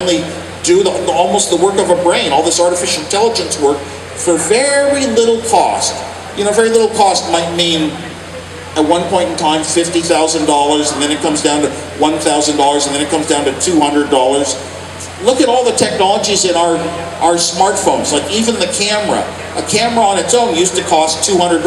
only do almost the work of a brain, all this artificial intelligence work, for very little cost. You know, very little cost might mean at one point in time $50,000, and then it comes down to $1,000, and then it comes down to $200. Look at all the technologies in our smartphones, like even the camera. A camera on its own used to cost $200,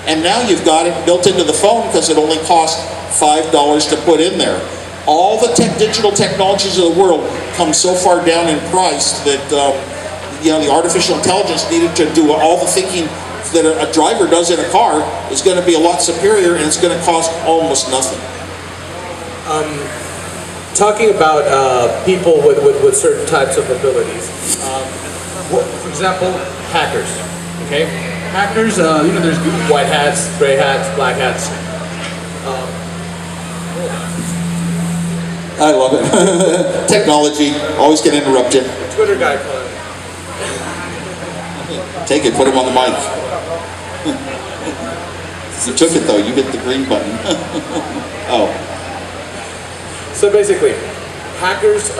and now you've got it built into the phone because it only costs $5 to put in there. All the digital technologies of the world come so far down in price that the artificial intelligence needed to do all the thinking that a driver does in a car is going to be a lot superior, and it's going to cost almost nothing. Talking about people with certain types of abilities, for example, hackers. Okay, hackers. There's white hats, gray hats, black hats. I love it. Technology always get interrupted. Twitter guy. Take it. Put him on the mic. You took it though. You hit the green button. Oh. So basically, hackers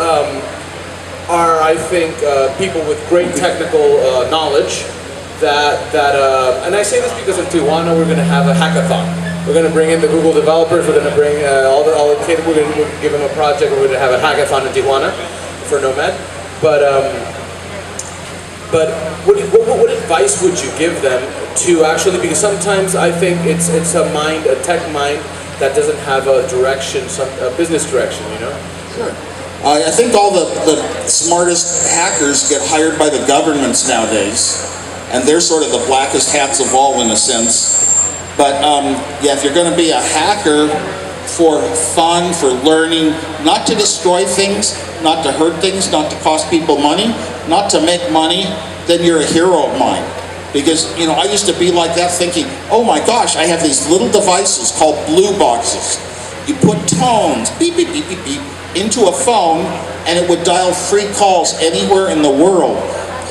are, I think, people with great technical knowledge. And I say this because in Tijuana we're going to have a hackathon. We're going to bring in the Google developers. We're going to bring all the kids. We're going to give them a project. We're going to have a hackathon in Tijuana for Nomad. But what advice would you give them to actually? Because sometimes I think it's a tech mind that doesn't have a direction, a business direction. You know. Sure. I think all the smartest hackers get hired by the governments nowadays, and they're sort of the blackest hats of all in a sense. But if you're going to be a hacker for fun, for learning, not to destroy things, not to hurt things, not to cost people money, not to make money, then you're a hero of mine. Because, I used to be like that thinking, oh my gosh, I have these little devices called blue boxes. You put tones, beep, beep, beep, beep, beep, into a phone, and it would dial free calls anywhere in the world.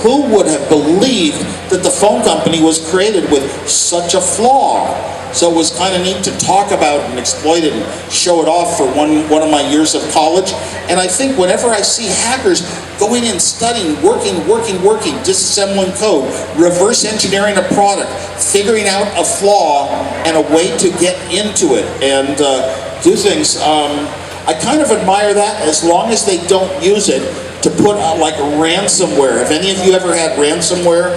Who would have believed that the phone company was created with such a flaw? So it was kind of neat to talk about and exploit it and show it off for one of my years of college. And I think whenever I see hackers going in, studying, working, disassembling code, reverse engineering a product, figuring out a flaw and a way to get into it and do things, I kind of admire that, as long as they don't use it to put out like ransomware. Have any of you ever had ransomware?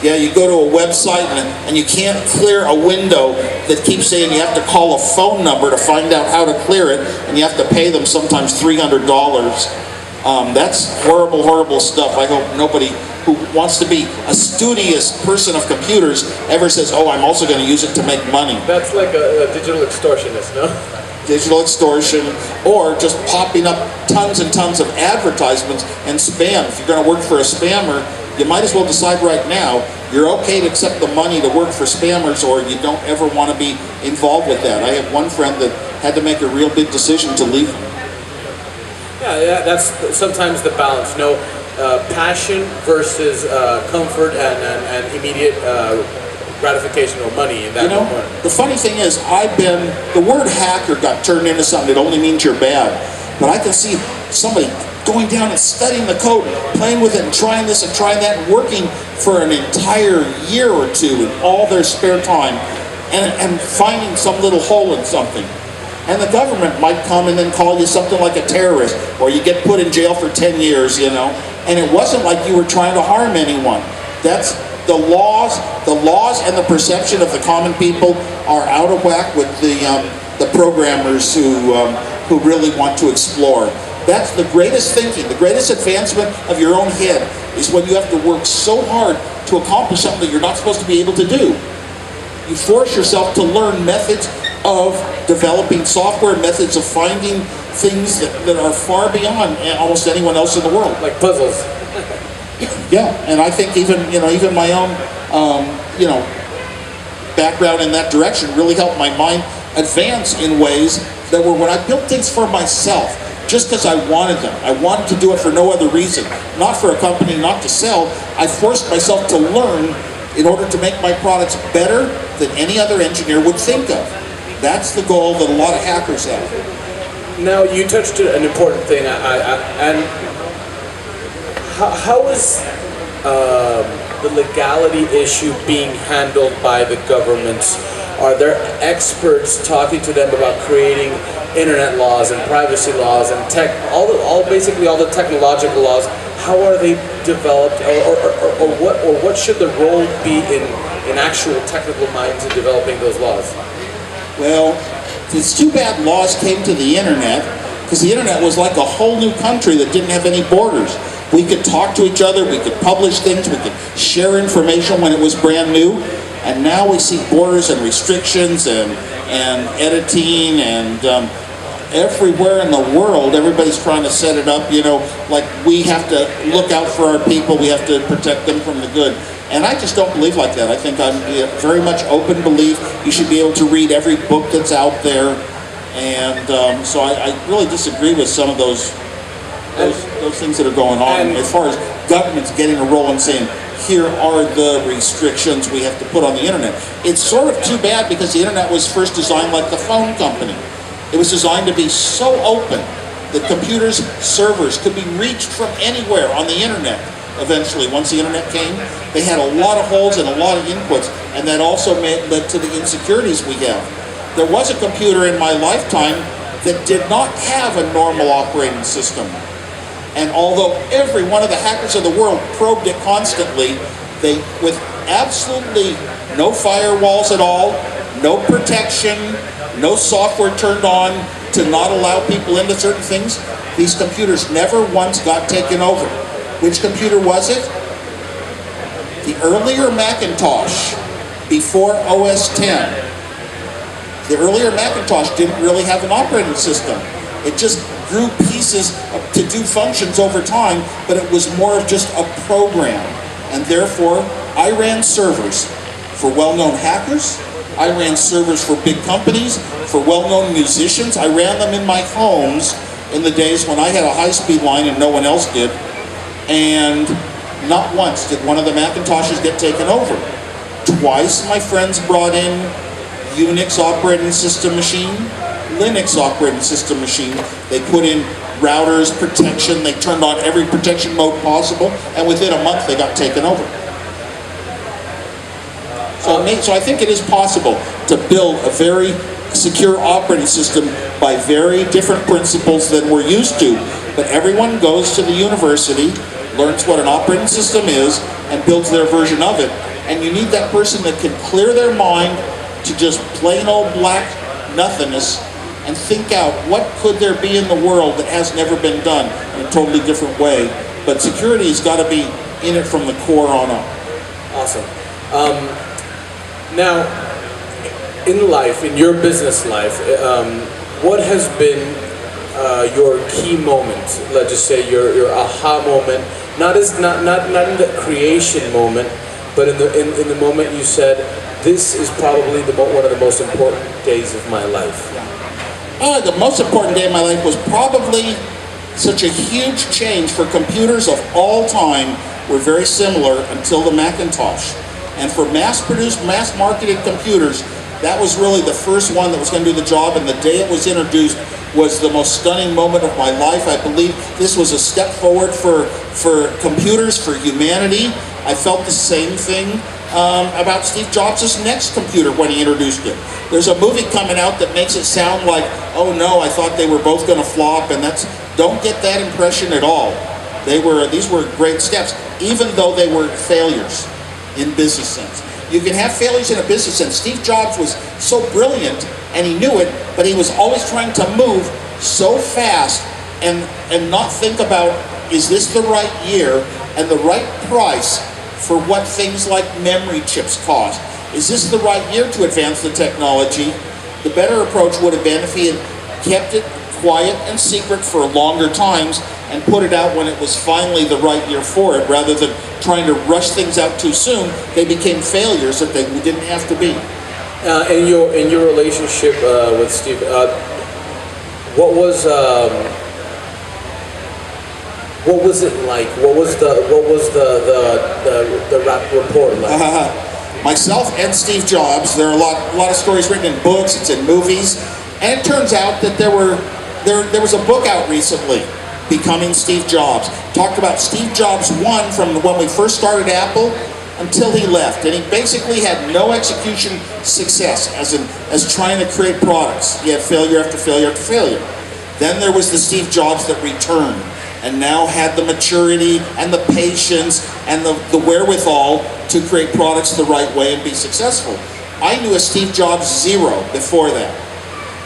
Yeah, you go to a website and you can't clear a window that keeps saying you have to call a phone number to find out how to clear it, and you have to pay them sometimes $300. That's horrible, horrible stuff. I hope nobody who wants to be a studious person of computers ever says, oh, I'm also going to use it to make money. That's like a digital extortionist, no? Digital extortion, or just popping up tons and tons of advertisements and spam. If you're going to work for a spammer, you might as well decide right now you're okay to accept the money to work for spammers, or you don't ever want to be involved with that. I have one friend that had to make a real big decision to leave. Yeah, that's sometimes the balance. Passion versus comfort and immediate gratification or money in that moment. The funny thing is, the word hacker got turned into something that only means you're bad. But I can see somebody going down and studying the code, playing with it and trying this and trying that, and working for an entire year or two in all their spare time and finding some little hole in something. And the government might come and then call you something like a terrorist, or you get put in jail for 10 years, And it wasn't like you were trying to harm anyone. That's the laws and the perception of the common people are out of whack with the programmers who really want to explore. That's the greatest thinking, the greatest advancement of your own head is when you have to work so hard to accomplish something that you're not supposed to be able to do. You force yourself to learn methods of developing software, methods of finding things that are far beyond almost anyone else in the world. Like puzzles. Yeah, and I think even my own background in that direction really helped my mind advance in ways that were when I built things for myself, just because I wanted them. I wanted to do it for no other reason, not for a company, not to sell. I forced myself to learn in order to make my products better than any other engineer would think of. That's the goal that a lot of hackers have. Now you touched an important thing, and how is the legality issue being handled by the governments? Are there experts talking to them about creating internet laws and privacy laws and basically all the technological laws? How are they developed, or what should the role be in actual technical minds in developing those laws? Well, it's too bad laws came to the internet, because the internet was like a whole new country that didn't have any borders. We could talk to each other, we could publish things, we could share information when it was brand new, and now we see borders and restrictions and editing and everywhere in the world, everybody's trying to set it up, like we have to look out for our people, we have to protect them from the good. And I just don't believe like that. I think I'm very much open belief. You should be able to read every book that's out there. And so I really disagree with some of those things that are going on as far as governments getting a role and saying, here are the restrictions we have to put on the internet. It's sort of too bad because the internet was first designed like the phone company. It was designed to be so open that computers, servers could be reached from anywhere on the internet. Eventually, once the internet came, they had a lot of holes and a lot of inputs, and that also led to the insecurities we have. There was a computer in my lifetime that did not have a normal operating system. And although every one of the hackers of the world probed it constantly, they, with absolutely no firewalls at all, no protection, no software turned on to not allow people into certain things, these computers never once got taken over. Which computer was it? The earlier Macintosh, before OS 10. The earlier Macintosh didn't really have an operating system. It just grew pieces to do functions over time, but it was more of just a program. And therefore, I ran servers for well-known hackers. I ran servers for big companies, for well-known musicians. I ran them in my homes in the days when I had a high-speed line and no one else did. And not once did one of the Macintoshes get taken over. Twice my friends brought in Unix operating system machine, Linux operating system machine. They put in routers, protection, they turned on every protection mode possible, and within a month they got taken over. So I think it is possible to build a very secure operating system by very different principles than we're used to. But everyone goes to the university, learns what an operating system is, and builds their version of it. And you need that person that can clear their mind to just plain old black nothingness and think out what could there be in the world that has never been done in a totally different way. But security has got to be in it from the core on up. Awesome. Now, in life, in your business life, what has been your key moment? Let's just say your aha moment. Not in the creation moment, but in the moment you said, this is probably one of the most important days of my life. The most important day of my life was probably such a huge change for computers of all time were very similar until the Macintosh. And for mass-produced, mass-marketed computers, that was really the first one that was going to do the job, and the day it was introduced was the most stunning moment of my life. I believe this was a step forward for computers, for humanity. I felt the same thing about Steve Jobs' next computer when he introduced it. There's a movie coming out that makes it sound like, oh no, I thought they were both going to flop, and don't get that impression at all. These were great steps, even though they were failures in business sense. You can have failures in a business sense. Steve Jobs was so brilliant, and he knew it, but he was always trying to move so fast and not think about, is this the right year and the right price for what things like memory chips cost? Is this the right year to advance the technology? The better approach would have been if he had kept it quiet and secret for longer times and put it out when it was finally the right year for it, rather than trying to rush things out too soon. They became failures that they didn't have to be. In your relationship with Steve, what was it like? What was the rap report like? Myself and Steve Jobs. There are a lot of stories written in books. It's in movies, and it turns out that there were there was a book out recently, Becoming Steve Jobs. Talked about Steve Jobs 1 from when we first started Apple until he left, and he basically had no execution success as trying to create products. He had failure after failure after failure. Then there was the Steve Jobs that returned and now had the maturity and the patience and the wherewithal to create products the right way and be successful. I knew a Steve Jobs 0 before that.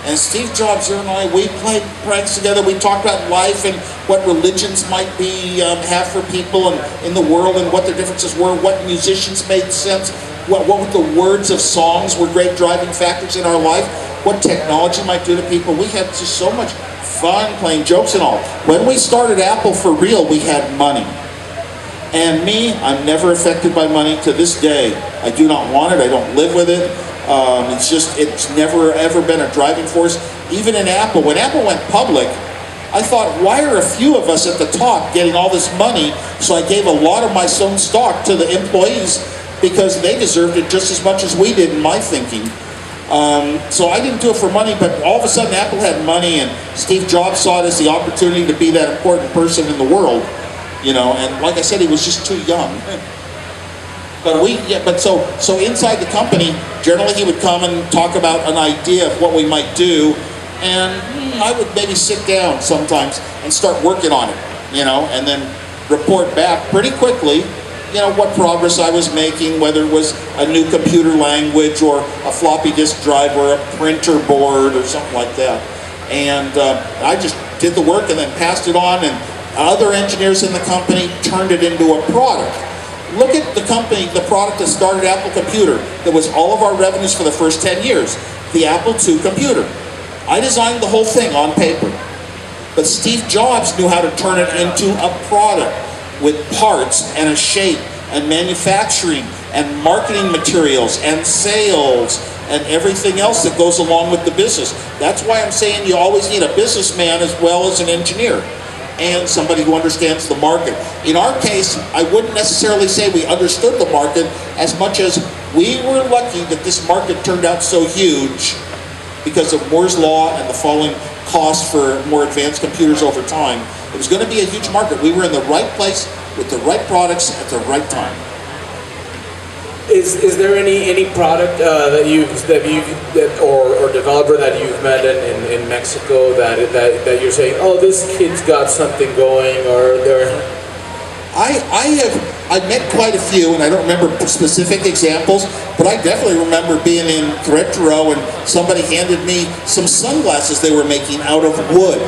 And Steve Jobs and I, we played pranks together. We talked about life and what religions might be have for people and in the world and what the differences were, what musicians made sense, what the words of songs were great driving factors in our life, what technology might do to people. We had just so much fun playing jokes and all. When we started Apple for real, we had money. And me, I'm never affected by money to this day. I do not want it. I don't live with it. It's never ever been a driving force. Even in Apple, when Apple went public, I thought, why are a few of us at the top getting all this money? So I gave a lot of my own stock to the employees because they deserved it just as much as we did in my thinking. So I didn't do it for money, but all of a sudden Apple had money, and Steve Jobs saw it as the opportunity to be that important person in the world, and like I said, he was just too young. But so inside the company, generally he would come and talk about an idea of what we might do, and I would maybe sit down sometimes and start working on it, and then report back pretty quickly, what progress I was making, whether it was a new computer language or a floppy disk drive or a printer board or something like that. And I just did the work and then passed it on, and other engineers in the company turned it into a product. Look at the company, the product that started Apple Computer, that was all of our revenues for the first 10 years, the Apple II computer. I designed the whole thing on paper, but Steve Jobs knew how to turn it into a product with parts and a shape and manufacturing and marketing materials and sales and everything else that goes along with the business. That's why I'm saying you always need a businessman as well as an engineer and somebody who understands the market. In our case, I wouldn't necessarily say we understood the market as much as we were lucky that this market turned out so huge because of Moore's Law and the falling cost for more advanced computers over time. It was going to be a huge market. We were in the right place with the right products at the right time. Is there any product or developer that you've met in Mexico that you're saying, oh, this kid's got something going, or they're... I've met quite a few, and I don't remember specific examples, but I definitely remember being in Querétaro and somebody handed me some sunglasses they were making out of wood.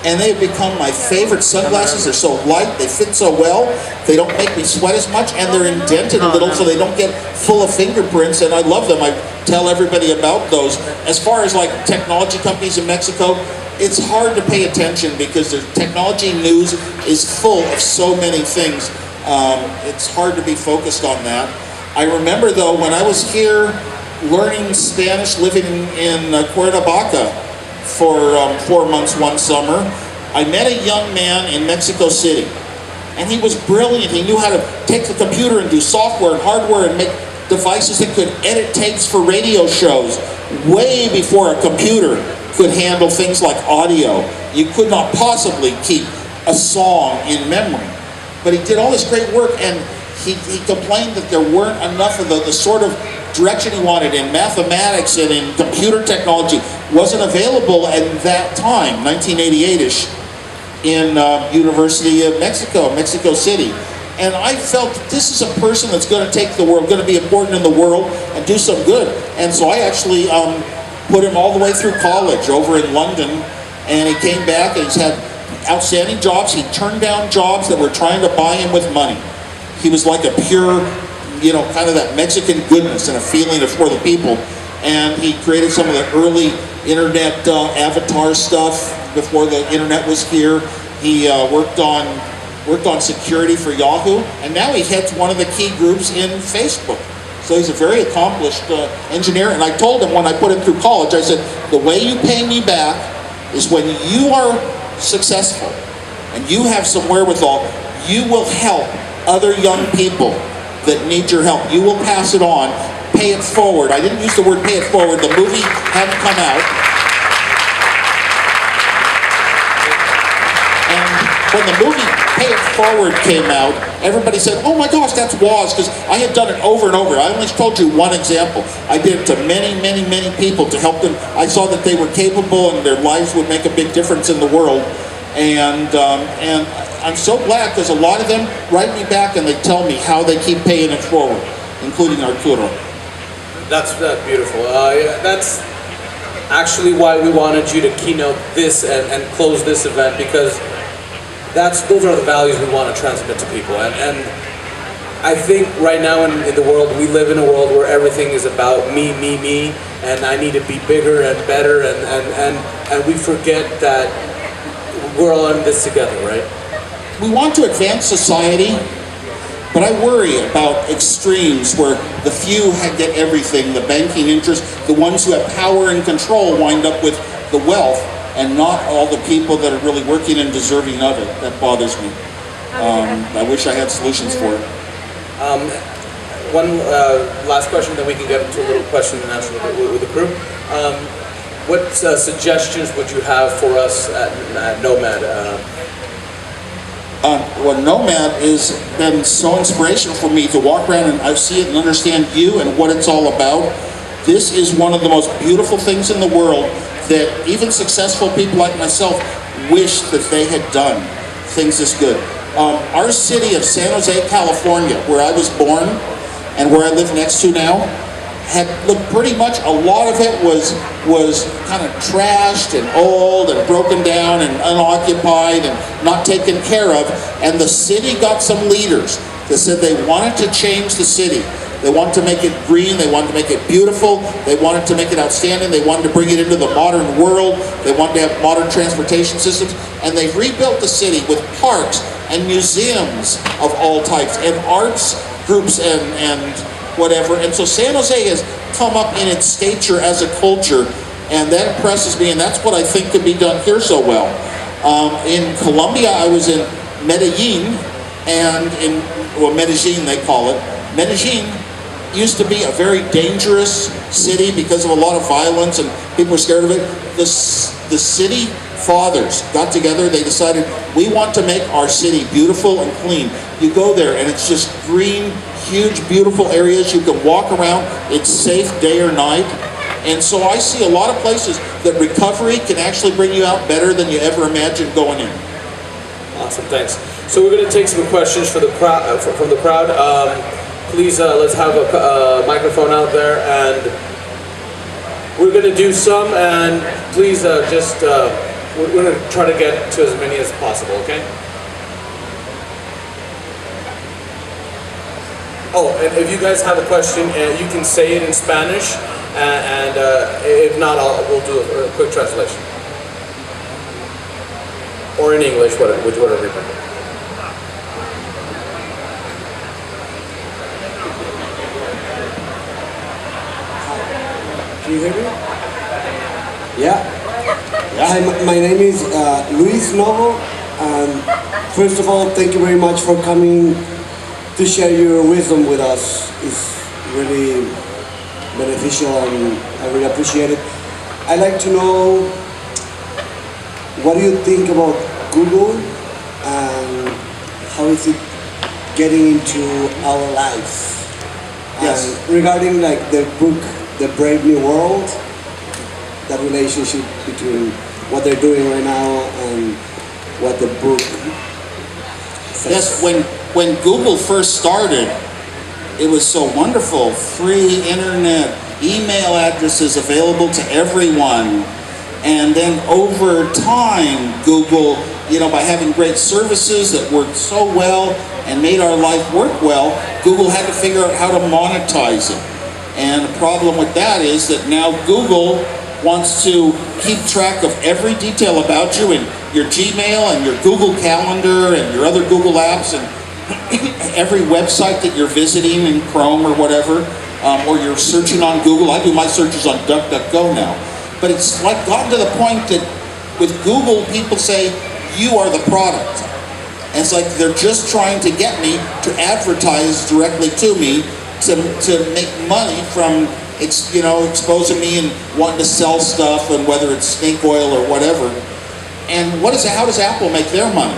And they've become my favorite sunglasses. They're so light, they fit so well, they don't make me sweat as much, and they're indented a little so they don't get full of fingerprints, and I love them. I tell everybody about those. As far as like technology companies in Mexico, it's hard to pay attention because the technology news is full of so many things. It's hard to be focused on that. I remember though, when I was here learning Spanish, living in Cuernavaca, for 4 months one summer, I met a young man in Mexico City, and he was brilliant. He knew how to take the computer and do software and hardware and make devices that could edit tapes for radio shows way before a computer could handle things like audio. You could not possibly keep a song in memory, but he did all this great work, and he complained that there weren't enough of the sort of direction he wanted in mathematics and in computer technology wasn't available at that time, 1988-ish, in University of Mexico City. And I felt that this is a person that's going to take the world, going to be important in the world and do some good. And so I actually put him all the way through college over in London, and he came back and he's had outstanding jobs. He turned down jobs that were trying to buy him with money. He was like a pure, kind of that Mexican goodness and a feeling for the people. And he created some of the early internet avatar stuff before the internet was here. He worked on security for Yahoo, and now he heads one of the key groups in Facebook. So he's a very accomplished engineer. And I told him when I put him through college, I said, the way you pay me back is when you are successful and you have some wherewithal, you will help other young people that need your help. You will pass it on, pay it forward. I didn't use the word pay it forward. The movie hadn't come out. when the movie Pay It Forward came out, everybody said, "Oh my gosh, that's Woz," because I had done it over and over. I only told you one example. I did it to many, many, many people to help them. I saw that they were capable and their lives would make a big difference in the world. And I'm so glad because a lot of them write me back and they tell me how they keep paying it forward, including Arturo. That's beautiful. Yeah, that's actually why we wanted you to keynote this and close this event, because those are the values we want to transmit to people. And I think right now in the world, we live in a world where everything is about me, and I need to be bigger and better, and we forget that we're all in this together, right? We want to advance society, but I worry about extremes where the few get everything, the banking interests, the ones who have power and control wind up with the wealth, and not all the people that are really working and deserving of it. That bothers me. I wish I had solutions for it. One last question, then we can get into a little question and answer with the crew. What suggestions would you have for us at Nomad? Well, Nomad has been so inspirational for me to walk around and I see it and understand you and what it's all about. This is one of the most beautiful things in the world that even successful people like myself wish that they had done things this good. Our city of San Jose, California, where I was born and where I live next to now, had looked pretty much, a lot of it was kind of trashed and old and broken down and unoccupied and not taken care of. And the city got some leaders that said they wanted to change the city. They wanted to make it green, they wanted to make it beautiful, they wanted to make it outstanding, they wanted to bring it into the modern world, they wanted to have modern transportation systems, and they've rebuilt the city with parks and museums of all types and arts groups and whatever. And so San Jose has come up in its stature as a culture, and that impresses me, and that's what I think could be done here so well. In Colombia, I was in Medellin, and Medellin they call it. Medellin used to be a very dangerous city because of a lot of violence and people were scared of it. The city fathers got together, they decided, we want to make our city beautiful and clean. You go there and it's just green, huge, beautiful areas. You can walk around, it's safe day or night. And so I see a lot of places that recovery can actually bring you out better than you ever imagined going in. Awesome, thanks. So we're going to take some questions for the crowd, from the crowd. Please, let's have a microphone out there, and we're going to do some, and please we're going to try to get to as many as possible, okay? Oh, and if you guys have a question, you can say it in Spanish, and if not, we'll do a quick translation. Or in English, whatever you prefer. Can you hear me? Yeah. Hi, my name is Luis Novo. First of all, thank you very much for coming to share your wisdom with us. It's really beneficial and I really appreciate it. I'd like to know, what do you think about Google and how is it getting into our lives? Yes. Regarding like the book, The Brave New World, that relationship between what they're doing right now and what the book says. Yes, when Google first started, it was so wonderful. Free internet, email addresses available to everyone. And then over time, Google, by having great services that worked so well and made our life work well, Google had to figure out how to monetize it. And the problem with that is that now Google wants to keep track of every detail about you in your Gmail and your Google Calendar and your other Google apps and every website that you're visiting in Chrome or whatever, or you're searching on Google. I do my searches on DuckDuckGo now. But it's like gotten to the point that with Google, people say, you are the product. And it's like they're just trying to get me to advertise directly to me to make money from exposing me and wanting to sell stuff, and whether it's snake oil or whatever. And how does Apple make their money?